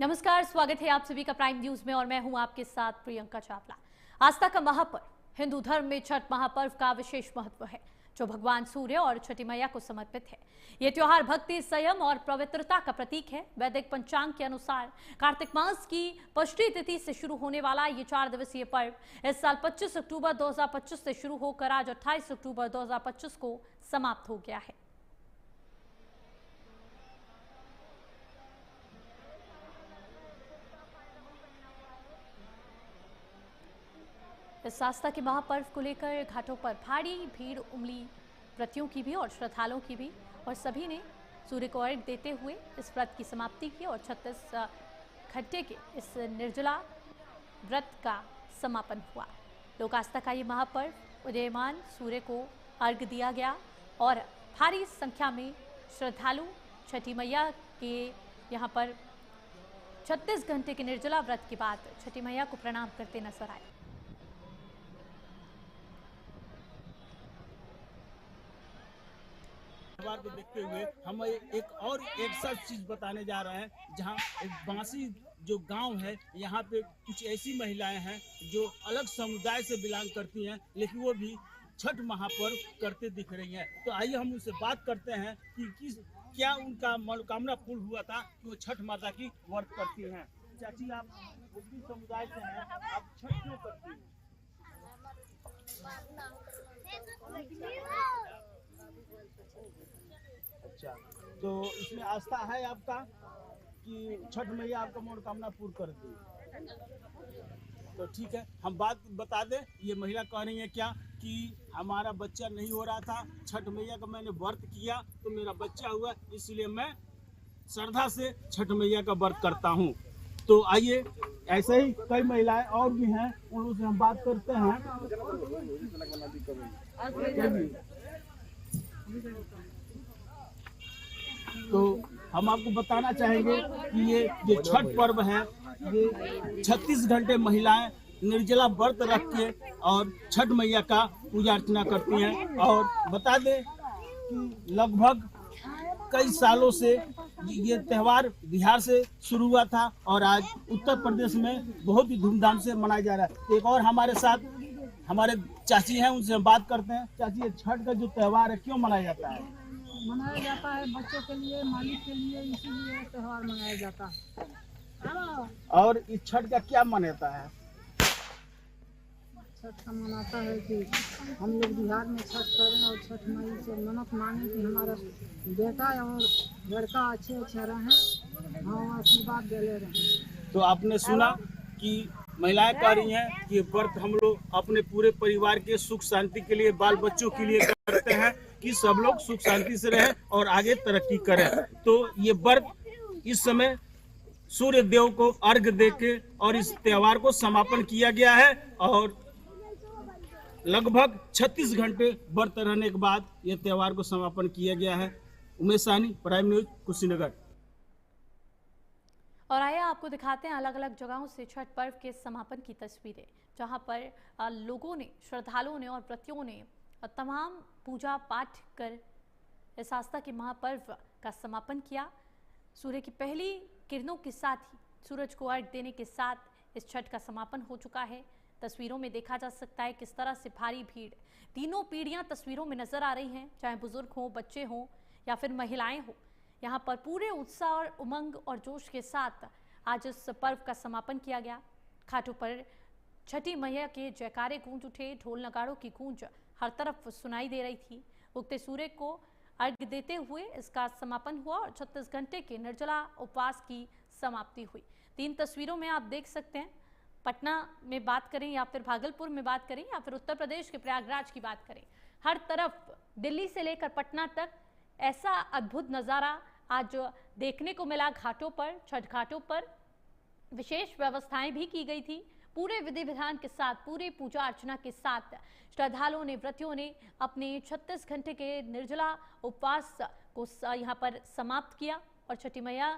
नमस्कार, स्वागत है आप सभी का प्राइम न्यूज में और मैं हूं आपके साथ प्रियंका चावला। आस्था का महापर्व हिंदू धर्म में छठ महापर्व का विशेष महत्व है, जो भगवान सूर्य और छठी मैया को समर्पित है। ये त्योहार भक्ति, संयम और पवित्रता का प्रतीक है। वैदिक पंचांग के अनुसार कार्तिक मास की पष्ठी तिथि से शुरू होने वाला ये 4 दिवसीय पर्व इस साल 25 अक्टूबर 2025 से शुरू होकर आज 28 अक्टूबर 2025 को समाप्त हो गया है। इस आस्था के महापर्व को लेकर घाटों पर भारी भीड़ उमड़ी, व्रतियों की भी और श्रद्धालुओं की भी, और सभी ने सूर्य को अर्घ्य देते हुए इस व्रत की समाप्ति की और 36 घंटे के इस निर्जला व्रत का समापन हुआ। लोक आस्था का ये महापर्व उदयमान सूर्य को अर्घ्य दिया गया और भारी संख्या में श्रद्धालु छठी मैया के यहाँ पर 36 घंटे के निर्जला व्रत के बाद छठी मैया को प्रणाम करते नजर आए। को देखते हुए हम एक सच चीज बताने जा रहे हैं, जहां एक बांसी जो गांव है, यहाँ पे कुछ ऐसी महिलाएं हैं जो अलग समुदाय से बिलोंग करती हैं, लेकिन वो भी छठ महापर्व करते दिख रही हैं। तो आइए हम उनसे बात करते हैं कि क्या उनका मनोकामना पूर्ण हुआ था कि वो छठ माता की व्रत करती हैं। चाची, आप उसी समुदाय से हैं, आप छठ क्यों करती हैं? अच्छा, तो इसमें आस्था है आपका कि छठ मैया आपका मनोकामना पूर्ण कर दी? तो ठीक है, हम बात बता दें, ये महिला कह रही है क्या कि हमारा बच्चा नहीं हो रहा था, छठ मैया का मैंने व्रत किया तो मेरा बच्चा हुआ, इसलिए मैं श्रद्धा से छठ मैया का व्रत करता हूँ। तो आइए, ऐसे ही कई महिलाएं और भी हैं, उनसे हम बात करते हैं। तो हम आपको बताना चाहेंगे कि ये जो छठ पर्व है, ये 36 घंटे महिलाएं निर्जला व्रत रख के और छठ मैया का पूजा अर्चना करती हैं। और बता दें कि लगभग कई सालों से ये त्यौहार बिहार से शुरू हुआ था और आज उत्तर प्रदेश में बहुत ही धूमधाम से मनाया जा रहा है। एक और हमारे साथ हमारे चाची हैं, उनसे हम बात करते हैं। चाची, ये छठ का जो त्यौहार है क्यों मनाया जाता है? मनाया जाता है बच्चों के लिए, मालिक के लिए, इसीलिए त्यौहार मनाया जाता है। और इस छठ का क्या मान्यता है? छठ का मनाता है कि हम लोग बिहार में छठ करें और छठ माई से मन्नत मांगे कि हमारा बेटा और लड़का अच्छे रहें, हम आशीर्वाद देते रहें। तो आपने सुना कि महिलाएं कह रही हैं कि व्रत हम लोग अपने पूरे परिवार के सुख शांति के लिए, बाल बच्चों के लिए करते हैं कि सब लोग सुख शांति से रहें और आगे तरक्की करें। तो ये व्रत इस समय सूर्य देव को अर्घ्य देके और इस त्योहार को समापन किया गया है और लगभग 36 घंटे व्रत रहने के बाद ये त्योहार को समापन किया गया है। Umesh Sahni, prime news, Kushinagar. और आइए आपको दिखाते हैं अलग अलग जगहों से छठ पर्व के समापन की तस्वीरें, जहां पर लोगों ने, श्रद्धालुओं ने और व्रतियों ने तमाम पूजा पाठ कर इस आस्था के महापर्व का समापन किया। सूर्य की पहली किरणों के साथ ही, सूरज को अर्घ्य देने के साथ इस छठ का समापन हो चुका है। तस्वीरों में देखा जा सकता है किस तरह से भारी भीड़, तीनों पीढ़ियां तस्वीरों में नजर आ रही हैं, चाहे बुजुर्ग हों, बच्चे हों या फिर महिलाएं हों। यहाँ पर पूरे उत्साह और उमंग और जोश के साथ आज इस पर्व का समापन किया गया। घाटों पर छठी मैया के जयकारे गूंज उठे, ढोल नगाड़ों की गूंज हर तरफ सुनाई दे रही थी। उगते सूर्य को अर्घ्य देते हुए इसका समापन हुआ और 36 घंटे के निर्जला उपवास की समाप्ति हुई। 3 तस्वीरों में आप देख सकते हैं, पटना में बात करें या फिर भागलपुर में बात करें या फिर उत्तर प्रदेश के प्रयागराज की बात करें, हर तरफ दिल्ली से लेकर पटना तक ऐसा अद्भुत नज़ारा आज देखने को मिला। घाटों पर, छठ घाटों पर विशेष व्यवस्थाएं भी की गई थी। पूरे विधि विधान के साथ, पूरे पूजा अर्चना के साथ श्रद्धालुओं ने, व्रतियों ने अपने 36 घंटे के निर्जला उपवास को यहाँ पर समाप्त किया और छठी मैया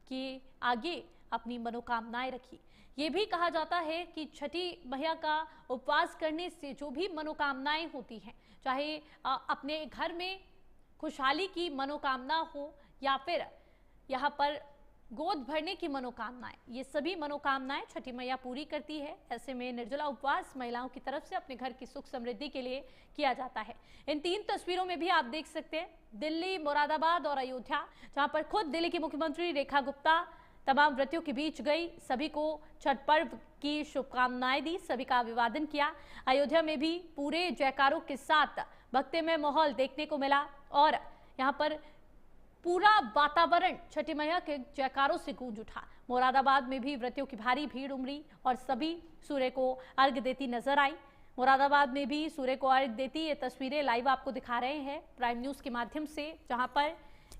के आगे अपनी मनोकामनाएं रखी। ये भी कहा जाता है कि छठी मैया का उपवास करने से जो भी मनोकामनाएं होती हैं, चाहे अपने घर में खुशहाली की मनोकामना हो या फिर यहाँ पर गोद भरने की मनोकामनाएं, ये सभी मनोकामनाएं छठी मैया पूरी करती है। ऐसे में निर्जला उपवास महिलाओं की तरफ से अपने घर की सुख समृद्धि के लिए किया जाता है। इन 3 तस्वीरों में भी आप देख सकते हैं दिल्ली, मुरादाबाद और अयोध्या, जहां पर खुद दिल्ली की मुख्यमंत्री रेखा गुप्ता तमाम व्रतियों के बीच गई, सभी को छठ पर्व की शुभकामनाएं दी, सभी का अभिवादन किया। अयोध्या में भी पूरे जयकारों के साथ भक्तिमय माहौल देखने को मिला और यहाँ पर पूरा वातावरण छठी मैया के जयकारों से गूंज उठा। मुरादाबाद में भी व्रतियों की भारी भीड़ उमड़ी और सभी सूर्य को अर्घ्य देती नजर आई। मुरादाबाद में भी सूर्य को अर्घ्य देती ये तस्वीरें लाइव आपको दिखा रहे हैं प्राइम न्यूज के माध्यम से, जहां पर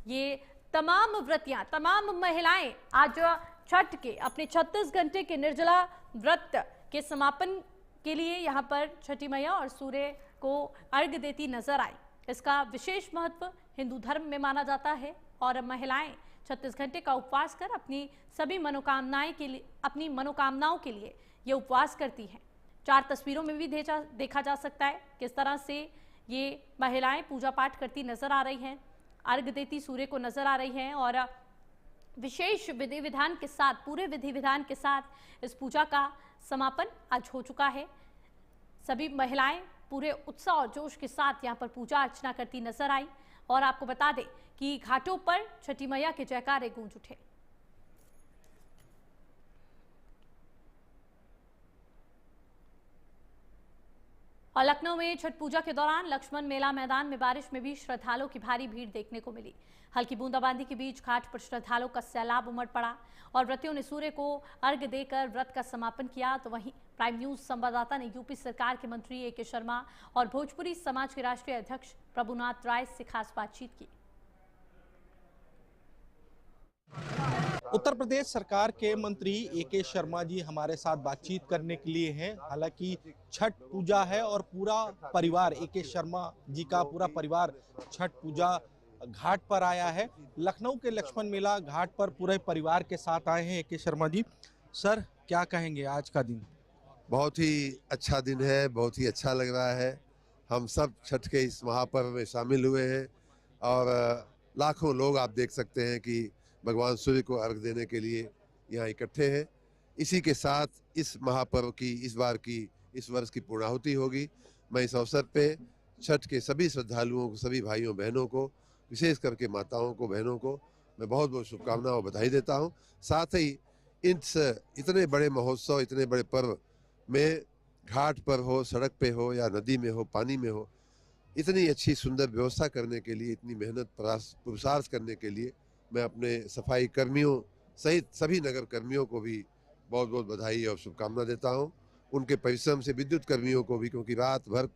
ये तमाम व्रतियां, तमाम महिलाएं आज छठ के अपने 36 घंटे के निर्जला व्रत के समापन के लिए यहां पर छठी मैया और सूर्य को अर्घ्य देती नजर आई। इसका विशेष महत्व हिंदू धर्म में माना जाता है और महिलाएं 36 घंटे का उपवास कर अपनी सभी मनोकामनाओं के लिए ये उपवास करती हैं। 4 तस्वीरों में भी देखा जा सकता है किस तरह से ये महिलाएं पूजा पाठ करती नजर आ रही हैं, अर्घ्य देती सूर्य को नजर आ रही हैं और विशेष विधि विधान के साथ, पूरे विधि विधान के साथ इस पूजा का समापन आज हो चुका है। सभी महिलाएं पूरे उत्साह और जोश के साथ यहाँ पर पूजा अर्चना करती नजर आई और आपको बता दें कि घाटों पर छठी मैया के जयकारे गूंज उठे। और लखनऊ में छठ पूजा के दौरान लक्ष्मण मेला मैदान में बारिश में भी श्रद्धालुओं की भारी भीड़ देखने को मिली। हल्की बूंदाबांदी के बीच घाट पर श्रद्धालुओं का सैलाब उमड़ पड़ा और व्रतियों ने सूर्य को अर्घ्य देकर व्रत का समापन किया। तो वहीं प्राइम न्यूज संवाददाता ने यूपी सरकार के मंत्री ए के शर्मा और भोजपुरी समाज के राष्ट्रीय अध्यक्ष प्रभुनाथ राय से खास बातचीत की। उत्तर प्रदेश सरकार के मंत्री ए के शर्मा जी हमारे साथ बातचीत करने के लिए हैं। हालांकि छठ पूजा है और पूरा परिवार, ए के शर्मा जी का पूरा परिवार छठ पूजा घाट पर आया है। लखनऊ के लक्ष्मण मेला घाट पर पूरे परिवार के साथ आए हैं ए के शर्मा जी। सर, क्या कहेंगे आज का दिन? बहुत ही अच्छा दिन है, बहुत ही अच्छा लग रहा है। हम सब छठ के इस महापर्व में शामिल हुए हैं और लाखों लोग आप देख सकते हैं कि भगवान सूर्य को अर्घ देने के लिए यहाँ इकट्ठे हैं। इसी के साथ इस महापर्व की इस वर्ष की पूर्णाहुति होगी। मैं इस अवसर पे छठ के सभी श्रद्धालुओं को, सभी भाइयों बहनों को, विशेष करके माताओं को, बहनों को मैं बहुत बहुत शुभकामनाएं और बधाई देता हूँ। साथ ही इतने बड़े महोत्सव, इतने बड़े पर्व में घाट पर हो, सड़क पे हो या नदी में हो, पानी में हो, इतनी अच्छी सुंदर व्यवस्था करने के लिए, इतनी मेहनत पुरुषार्थ करने के लिए मैं अपने सफाई कर्मियों सहित सभी नगर कर्मियों को भी बहुत बहुत बधाई और शुभकामना देता हूं। उनके परिश्रम से विद्युत कर्मियों को भी, क्योंकि रात भर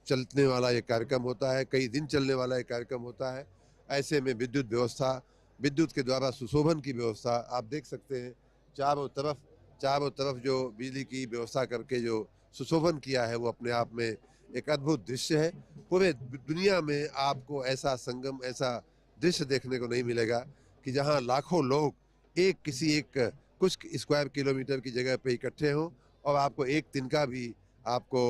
चलने वाला ये कार्यक्रम होता है, कई दिन चलने वाला ये कार्यक्रम होता है। ऐसे में विद्युत व्यवस्था, विद्युत के द्वारा सुशोभन की व्यवस्था आप देख सकते हैं। चारों तरफ जो बिजली की व्यवस्था करके जो सुशोभन किया है वो अपने आप में एक अद्भुत दृश्य है। पूरे दुनिया में आपको ऐसा संगम, ऐसा दृश्य देखने को नहीं मिलेगा कि जहां लाखों लोग कुछ स्क्वायर किलोमीटर की जगह पे इकट्ठे हों और आपको एक तिनका भी आपको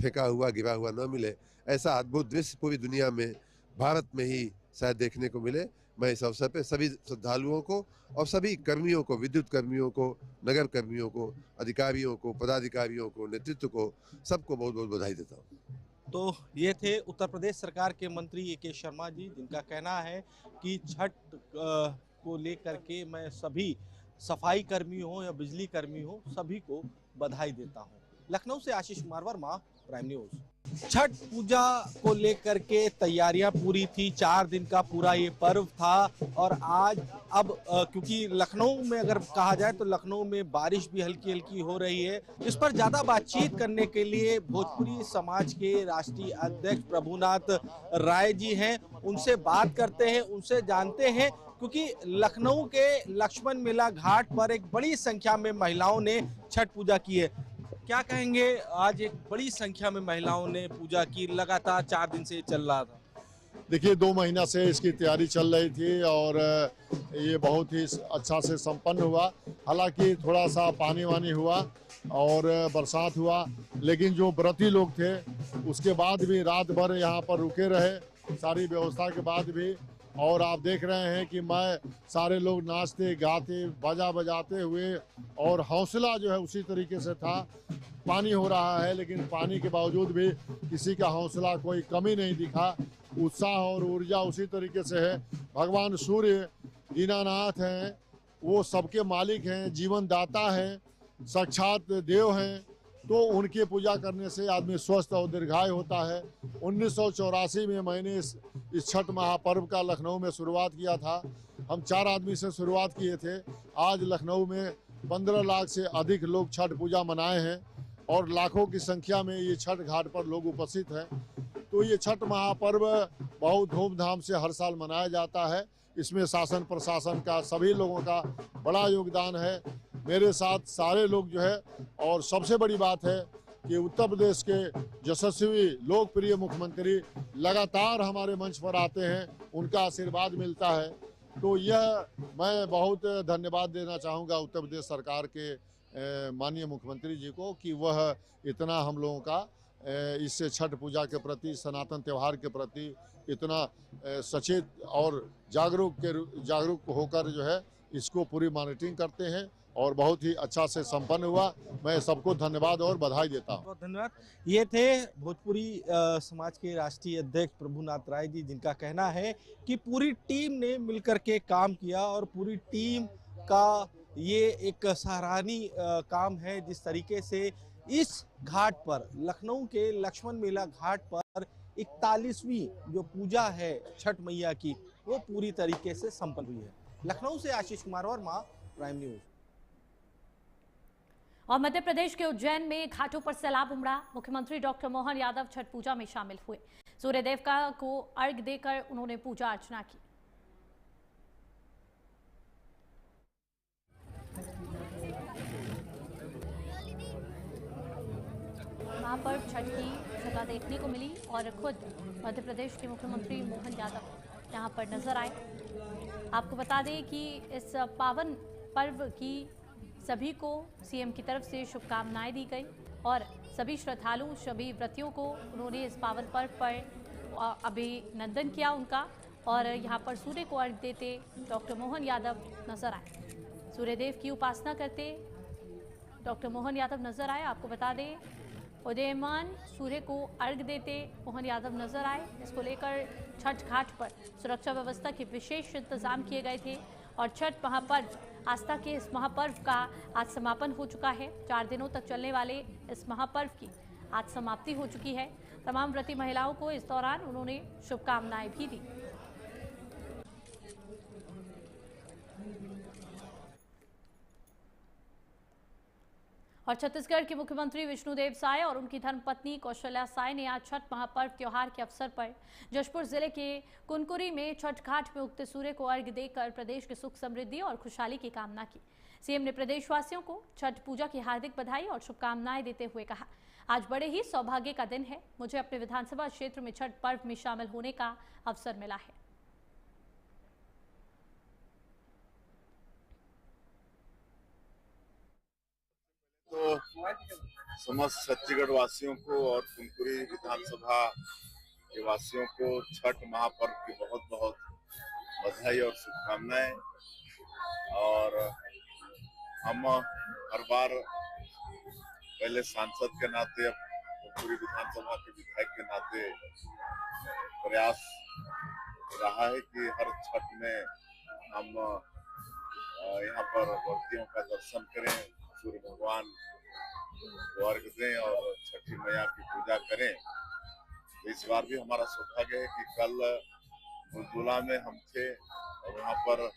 फेंका हुआ, गिरा हुआ न मिले। ऐसा अद्भुत दृश्य पूरी दुनिया में, भारत में ही शायद देखने को मिले। मैं इस अवसर पे सभी श्रद्धालुओं को और सभी कर्मियों को, विद्युत कर्मियों को, नगर कर्मियों को, अधिकारियों को, पदाधिकारियों को, नेतृत्व को, सबको बहुत बहुत बधाई देता हूँ। तो ये थे उत्तर प्रदेश सरकार के मंत्री ए के शर्मा जी, जिनका कहना है कि छठ को लेकर के मैं सभी सफाई कर्मी हो या बिजली कर्मी हो, सभी को बधाई देता हूँ। लखनऊ से आशीष कुमार वर्मा, प्राइम न्यूज। छठ पूजा को लेकर के तैयारियां पूरी थी, 4 दिन का पूरा ये पर्व था और आज क्योंकि लखनऊ में अगर कहा जाए तो लखनऊ में बारिश भी हल्की हल्की हो रही है। इस पर ज्यादा बातचीत करने के लिए भोजपुरी समाज के राष्ट्रीय अध्यक्ष प्रभुनाथ राय जी हैं, उनसे बात करते हैं, उनसे जानते हैं, क्योंकि लखनऊ के लक्ष्मण मेला घाट पर एक बड़ी संख्या में महिलाओं ने छठ पूजा की है। क्या कहेंगे, आज एक बड़ी संख्या में महिलाओं ने पूजा की, लगातार 4 दिन से चल रहा था। देखिए 2 महीना से इसकी तैयारी चल रही थी और ये बहुत ही अच्छा से संपन्न हुआ। हालांकि थोड़ा सा पानी वानी हुआ और बरसात हुआ, लेकिन जो व्रती लोग थे उसके बाद भी रात भर यहाँ पर रुके रहे, सारी व्यवस्था के बाद भी, और आप देख रहे हैं कि मैं सारे लोग नाचते गाते बाजा बजाते हुए, और हौसला जो है उसी तरीके से था। पानी हो रहा है लेकिन पानी के बावजूद भी किसी का हौसला कोई कमी नहीं दिखा। उत्साह और ऊर्जा उसी तरीके से है। भगवान सूर्य दीनानाथ हैं, वो सबके मालिक हैं, जीवन दाता हैं, साक्षात देव हैं, तो उनकी पूजा करने से आदमी स्वस्थ और दीर्घायु होता है। 1984 में मैंने इस छठ महापर्व का लखनऊ में शुरुआत किया था। हम 4 आदमी से शुरुआत किए थे। आज लखनऊ में 15 लाख से अधिक लोग छठ पूजा मनाए हैं और लाखों की संख्या में ये छठ घाट पर लोग उपस्थित हैं। तो ये छठ महापर्व बहुत धूमधाम से हर साल मनाया जाता है। इसमें शासन प्रशासन का सभी लोगों का बड़ा योगदान है, मेरे साथ सारे लोग जो है। और सबसे बड़ी बात है कि उत्तर प्रदेश के यशस्वी लोकप्रिय मुख्यमंत्री लगातार हमारे मंच पर आते हैं, उनका आशीर्वाद मिलता है। तो यह मैं बहुत धन्यवाद देना चाहूँगा उत्तर प्रदेश सरकार के माननीय मुख्यमंत्री जी को कि वह इतना हम लोगों का इस छठ पूजा के प्रति, सनातन त्यौहार के प्रति इतना सचेत और जागरूक होकर जो है इसको पूरी मॉनिटरिंग करते हैं और बहुत ही अच्छा से संपन्न हुआ। मैं सबको धन्यवाद और बधाई देता हूँ। बहुत धन्यवाद। ये थे भोजपुरी समाज के राष्ट्रीय अध्यक्ष प्रभुनाथ राय जी, जिनका कहना है कि पूरी टीम ने मिलकर के काम किया और पूरी टीम का ये एक सराहनीय काम है। जिस तरीके से इस घाट पर, लखनऊ के लक्ष्मण मेला घाट पर 41वीं जो पूजा है छठ मैया की, वो पूरी तरीके से संपन्न हुई है। लखनऊ से आशीष कुमार वर्मा, प्राइम न्यूज। और मध्य प्रदेश के उज्जैन में घाटों पर सैलाब उमड़ा। मुख्यमंत्री डॉक्टर मोहन यादव छठ पूजा में शामिल हुए। सूर्यदेव को अर्घ्य देकर उन्होंने पूजा अर्चना की। महापर्व छठ की जगह देखने को मिली और खुद मध्य प्रदेश के मुख्यमंत्री मोहन यादव यहां पर नजर आए। आपको बता दें कि इस पावन पर्व की सभी को सीएम की तरफ से शुभकामनाएं दी गई और सभी श्रद्धालु, सभी व्रतियों को उन्होंने इस पावन पर्व पर अभिनंदन किया उनका। और यहाँ पर सूर्य को अर्घ्य देते डॉक्टर मोहन यादव नजर आए। सूर्यदेव की उपासना करते डॉक्टर मोहन यादव नजर आए। आपको बता दें, उदयमान सूर्य को अर्घ्य देते मोहन यादव नजर आए। इसको लेकर छठ घाट पर सुरक्षा व्यवस्था के विशेष इंतजाम किए गए थे और छठ महापर्व, आस्था के इस महापर्व का आज समापन हो चुका है। 4 दिनों तक चलने वाले इस महापर्व की आज समाप्ति हो चुकी है। तमाम व्रती महिलाओं को इस दौरान उन्होंने शुभकामनाएं भी दी। और छत्तीसगढ़ के मुख्यमंत्री विष्णुदेव साय और उनकी धर्मपत्नी कौशल्या साय ने आज छठ महापर्व त्योहार के अवसर पर जशपुर जिले के कुनकुरी में छठ घाट में उगते सूर्य को अर्घ्य देकर प्रदेश के सुख समृद्धि और खुशहाली की कामना की। सीएम ने प्रदेशवासियों को छठ पूजा की हार्दिक बधाई और शुभकामनाएं देते हुए कहा, आज बड़े ही सौभाग्य का दिन है। मुझे अपने विधानसभा क्षेत्र में छठ पर्व में शामिल होने का अवसर मिला है। तो समस्त छत्तीसगढ़ वासियों को और कुनकुरी विधानसभा के वासियों को छठ महापर्व की बहुत बहुत बधाई और शुभकामनाएं। और हम हर बार पहले सांसद के नाते, अब कुनकुरी विधानसभा के विधायक के नाते प्रयास रहा है कि हर छठ में हम यहाँ पर व्रतियों का दर्शन करें, सूर्य भगवान को अर्घ्य दें और छठी मैया की पूजा करें। तो इस बार भी हमारा सौभाग्य है कि कल बुलबुला में हम थे और वहाँ पर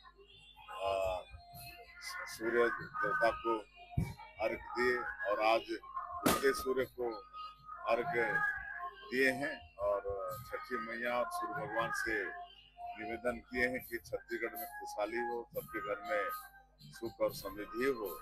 सूर्य देवता को अर्घ्य दिए और आज उगते सूर्य को अर्घ्य दिए हैं और छठी मैया और सूर्य भगवान से निवेदन किए हैं कि छत्तीसगढ़ में खुशहाली हो, सबके घर में सुख और समृद्धि हो।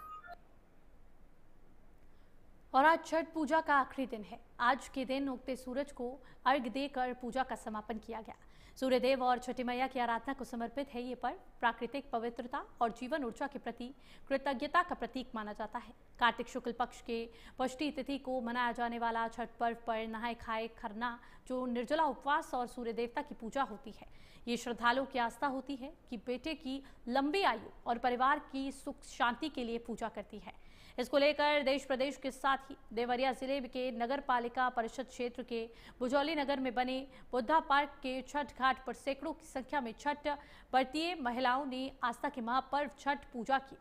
और आज छठ पूजा का आखिरी दिन है। आज के दिन उगते सूरज को अर्घ्य देकर पूजा का समापन किया गया। सूर्यदेव और छठी मैया की आराधना को समर्पित है ये पर्व। प्राकृतिक पवित्रता और जीवन ऊर्जा के प्रति कृतज्ञता का प्रतीक माना जाता है। कार्तिक शुक्ल पक्ष के षष्ठी तिथि को मनाया जाने वाला छठ पर्व पर नहाए खाए खरना, जो निर्जला उपवास और सूर्य देवता की पूजा होती है। ये श्रद्धालुओं की आस्था होती है कि बेटे की लंबी आयु और परिवार की सुख शांति के लिए पूजा करती है। इसको लेकर देश प्रदेश के साथ ही देवरिया जिले के नगर पालिका परिषद क्षेत्र के बुजौली नगर में बने बुद्धा पार्क के छठ घाट पर सैकड़ों की संख्या में छठ व्रतीय महिलाओं ने आस्था के महापर्व छठ पूजा की।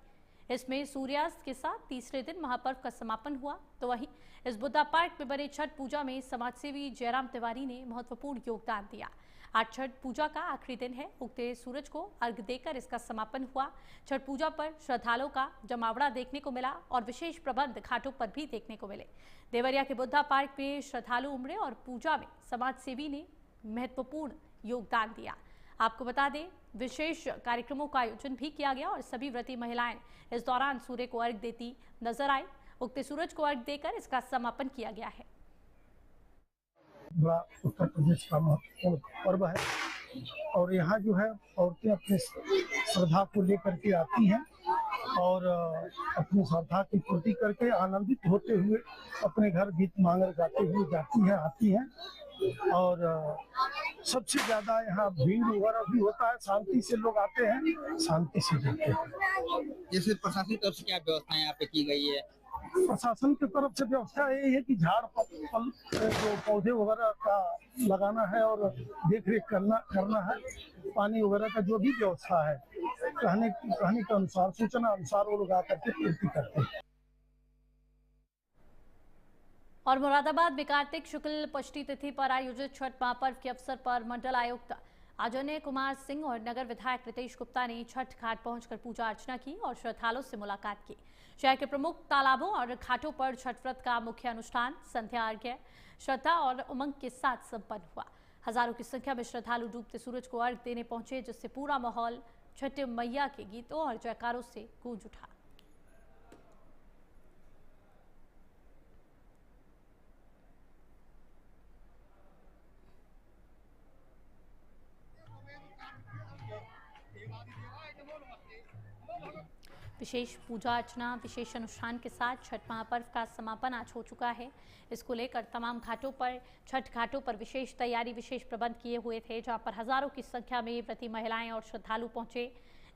इसमें सूर्यास्त के साथ तीसरे दिन महापर्व का समापन हुआ। तो वहीं इस बुद्धा पार्क में बने छठ पूजा में समाजसेवी जयराम तिवारी ने महत्वपूर्ण योगदान दिया। आज छठ पूजा का आखिरी दिन है। उगते सूरज को अर्घ्य देकर इसका समापन हुआ। छठ पूजा पर श्रद्धालुओं का जमावड़ा देखने को मिला और विशेष प्रबंध घाटों पर भी देखने को मिले। देवरिया के बुद्धा पार्क में श्रद्धालु उमड़े और पूजा में समाजसेवी ने महत्वपूर्ण योगदान दिया। आपको बता दें, विशेष कार्यक्रमों का आयोजन भी किया गया और सभी व्रती महिलाएं इस दौरान सूर्य को अर्घ्य देती नजर आई। उगते सूरज को अर्घ्य देकर इसका समापन किया गया है। बड़ा उत्तर प्रदेश का महत्वपूर्ण पर्व है और यहाँ जो है औरतें अपनी श्रद्धा को लेकर के आती हैं और अपनी श्रद्धा की पूर्ति करके आनंदित होते हुए अपने घर गीत मांगर गाते हुए जाती हैं, आती हैं। और सबसे ज्यादा यहाँ भीड़ वगैरह भी होता है। शांति से लोग आते हैं, शांति से जाते हैं। जैसे प्रशासन की तरफ से क्या व्यवस्था यहाँ पे की गई है? प्रशासन की तरफ से व्यवस्था यही है कि झाड़ फल जो पौधे वगैरह का लगाना है और देख रेख करना है। पानी वगैरह का जो भी व्यवस्था है कहने के अनुसार, सूचना अनुसार वो लोग आकर के पूर्ति करते हैं। और मुरादाबाद में कार्तिक शुक्ल षष्ठी तिथि पर आयोजित छठ महापर्व के अवसर पर मंडल आयुक्त अजय कुमार सिंह और नगर विधायक रितेश गुप्ता ने छठ घाट पहुंचकर पूजा अर्चना की और श्रद्धालुओं से मुलाकात की। शहर के प्रमुख तालाबों और घाटों पर छठ व्रत का मुख्य अनुष्ठान संध्या अर्घ्य श्रद्धा और उमंग के साथ संपन्न हुआ। हजारों की संख्या में श्रद्धालु डूबते सूरज को अर्घ्य देने पहुंचे, जिससे पूरा माहौल छठ मैया के गीतों और जयकारों से गूंज उठा। विशेष पूजा अर्चना, विशेष अनुष्ठान के साथ छठ महापर्व का समापन आज हो चुका है। इसको लेकर तमाम घाटों पर, छठ घाटों पर विशेष तैयारी, विशेष प्रबंध किए हुए थे, जहां पर हजारों की संख्या में व्रती महिलाएं और श्रद्धालु पहुंचे।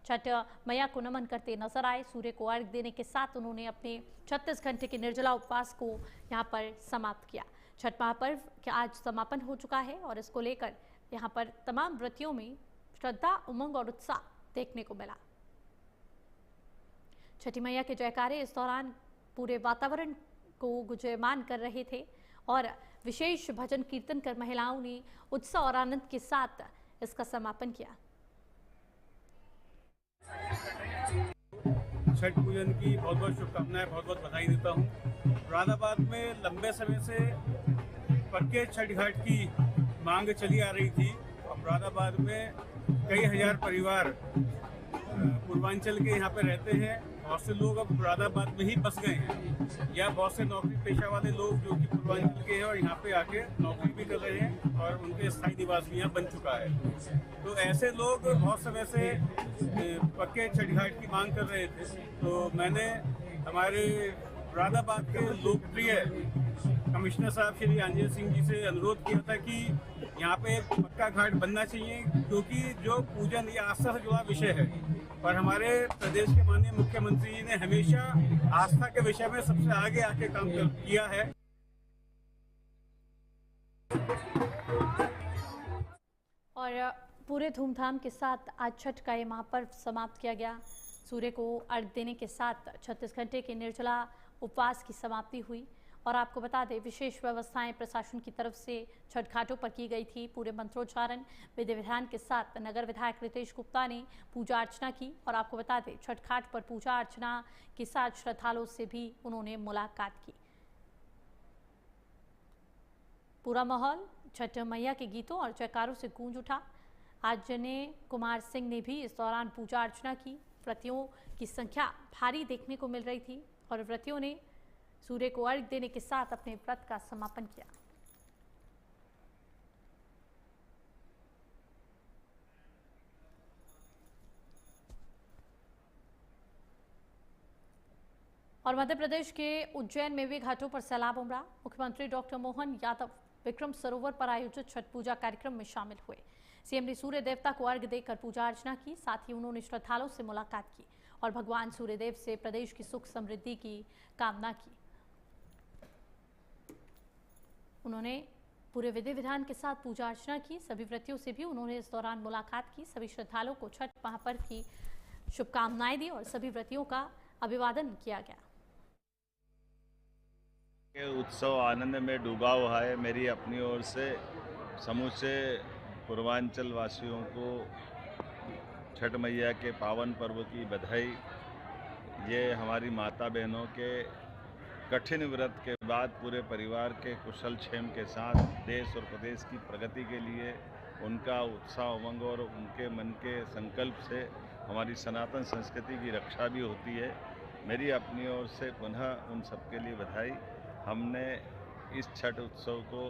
छठ मैया को नमन करते नजर आए। सूर्य को अर्घ्य देने के साथ उन्होंने अपने 36 घंटे के निर्जला उपवास को यहाँ पर समाप्त किया। छठ महापर्व का आज समापन हो चुका है और इसको लेकर यहाँ पर तमाम व्रतियों में श्रद्धा, उमंग और उत्साह देखने को मिला। छठी मैया के जयकारे इस दौरान पूरे वातावरण को गुंजयमान कर रहे थे और विशेष भजन कीर्तन कर महिलाओं ने उत्साह और आनंद के साथ इसका समापन किया। छठ पूजन की बहुत बहुत शुभकामनाएं, बहुत बहुत बधाई देता हूँ। मुरादाबाद में लंबे समय से पक्के छठ घाट की मांग चली आ रही थी और मुरादाबाद में कई हजार परिवार पूर्वांचल के यहाँ पे रहते हैं। बहुत से लोग अब मुरादाबाद में ही बस गए हैं या बहुत से नौकरी पेशा वाले लोग जो कि पूर्वांचल के हैं और यहाँ पे आके नौकरी भी कर रहे हैं और उनके स्थायी निवास भी यहाँ बन चुका है। तो ऐसे लोग बहुत समय से पक्के छठ घाट की मांग कर रहे थे। तो मैंने हमारे मुरादाबाद के लोकप्रिय कमिश्नर साहब श्री अंजय सिंह जी से अनुरोध किया था कि यहाँ पे एक पक्का घाट बनना चाहिए, क्योंकि जो पूजन या आस्था से जुड़ा विषय है और हमारे प्रदेश के माननीय मुख्यमंत्री जी ने हमेशा आस्था के विषय में सबसे आगे आके काम किया है। और पूरे धूमधाम के साथ आज छठ का ये महापर्व समाप्त किया गया। सूर्य को अर्घ्य देने के साथ 36 घंटे के निर्जला उपवास की समाप्ति हुई। और आपको बता दें, विशेष व्यवस्थाएं प्रशासन की तरफ से छठ घाटों पर की गई थी। पूरे मंत्रोच्चारण, विधि विधान के साथ नगर विधायक रितेश गुप्ता ने पूजा अर्चना की। और आपको बता दें, छठ घाट पर पूजा अर्चना के साथ श्रद्धालुओं से भी उन्होंने मुलाकात की। पूरा माहौल छठ मैया के गीतों और जयकारों से गूंज उठा। अजय कुमार सिंह ने भी इस दौरान पूजा अर्चना की। व्रतियों की संख्या भारी देखने को मिल रही थी और व्रतियों ने सूर्य को अर्घ्य देने के साथ अपने व्रत का समापन किया। और मध्य प्रदेश के उज्जैन में भी घाटों पर सैलाब उमड़ा। मुख्यमंत्री डॉक्टर मोहन यादव विक्रम सरोवर पर आयोजित छठ पूजा कार्यक्रम में शामिल हुए। सीएम ने सूर्य देवता को अर्घ्य देकर पूजा अर्चना की। साथ ही उन्होंने श्रद्धालुओं से मुलाकात की और भगवान सूर्यदेव से प्रदेश की सुख समृद्धि की कामना की। उन्होंने पूरे विधि विधान के साथ पूजा अर्चना की। सभी व्रतियों से भी उन्होंने इस दौरान मुलाकात की। सभी श्रद्धालुओं को छठ महापर्व की शुभकामनाएं दी और सभी व्रतियों का अभिवादन किया गया। उत्सव आनंद में डूबा हुआ है। मेरी अपनी ओर से समूचे पूर्वांचल वासियों को छठ मैया के पावन पर्व की बधाई। ये हमारी माता बहनों के कठिन व्रत के बाद पूरे परिवार के कुशल क्षेम के साथ देश और प्रदेश की प्रगति के लिए उनका उत्साह उमंग और उनके मन के संकल्प से हमारी सनातन संस्कृति की रक्षा भी होती है। मेरी अपनी ओर से पुनः उन सबके लिए बधाई। हमने इस छठ उत्सव को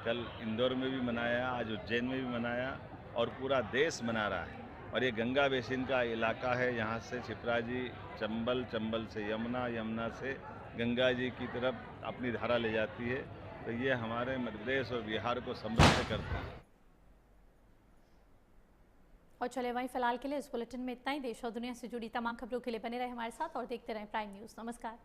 कल इंदौर में भी मनाया, आज उज्जैन में भी मनाया और पूरा देश मना रहा है। और ये गंगा बेसिन का इलाका है। यहाँ से छिपरा जी चंबल, चंबल से यमुना, यमुना से गंगा जी की तरफ अपनी धारा ले जाती है। तो ये हमारे मध्य प्रदेश और बिहार को समृद्ध करता है। और चले वहीं फिलहाल के लिए इस बुलेटिन में इतना ही। देश और दुनिया से जुड़ी तमाम खबरों के लिए बने रहे हमारे साथ और देखते रहें प्राइम न्यूज़। नमस्कार।